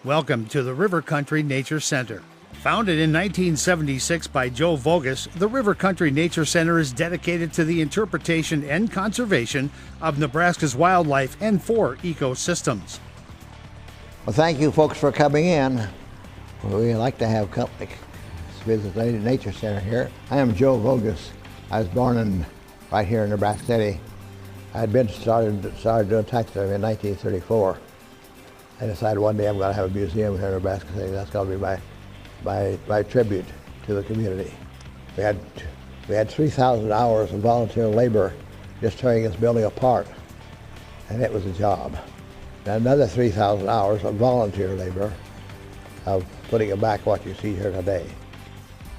Welcome to the River Country Nature Center. Founded in 1976 by Joe Voges, the River Country Nature Center is dedicated to the interpretation and conservation of Nebraska's wildlife and 4 ecosystems. Well, thank you folks for coming in. We like to have company visit the Nature Center here. I am Joe Voges. I was born right here in Nebraska City. I had been started doing taxidermy in 1934. I decided one day I'm going to have a museum here in Nebraska City. That's going to be my tribute to the community. We had 3,000 hours of volunteer labor just tearing this building apart, and it was a job. And another 3,000 hours of volunteer labor of putting it back what you see here today.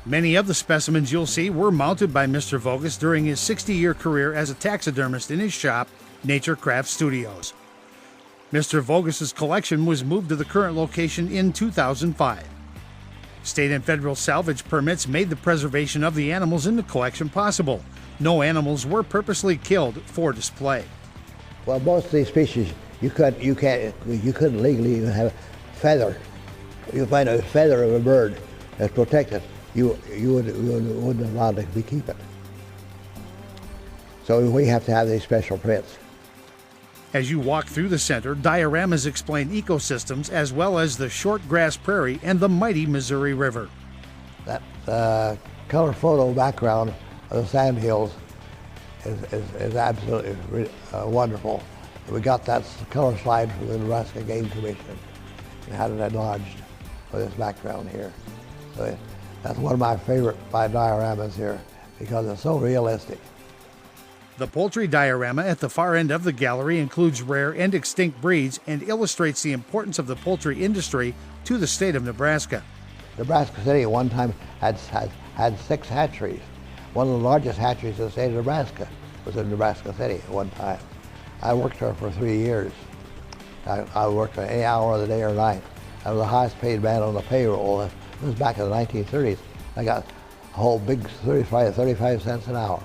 Many of the specimens you'll see were mounted by Mr. Voges during his 60-year career as a taxidermist in his shop, Nature Craft Studios. Mr. Voges' collection was moved to the current location in 2005. State and federal salvage permits made the preservation of the animals in the collection possible. No animals were purposely killed for display. Well, most of these species, you couldn't legally even have a feather. You find a feather of a bird that's protected, you wouldn't allow it to keep it. So we have to have these special prints. As you walk through the center, dioramas explain ecosystems as well as the short grass prairie and the mighty Missouri River. That color photo background of the sand hills is absolutely wonderful. We got that color slide from the Nebraska Game Commission and had it enlarged for this background here. So that's one of my favorite dioramas here because it's so realistic. The poultry diorama at the far end of the gallery includes rare and extinct breeds and illustrates the importance of the poultry industry to the state of Nebraska. Nebraska City at one time had 6 hatcheries. One of the largest hatcheries in the state of Nebraska was in Nebraska City at one time. I worked there for 3 years. I worked for any hour of the day or night. I was the highest paid man on the payroll. It was back in the 1930s. I got a whole big 35 cents an hour.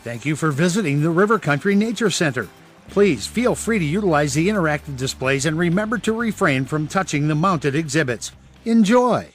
Thank you for visiting the River Country Nature Center. Please feel free to utilize the interactive displays and remember to refrain from touching the mounted exhibits. Enjoy!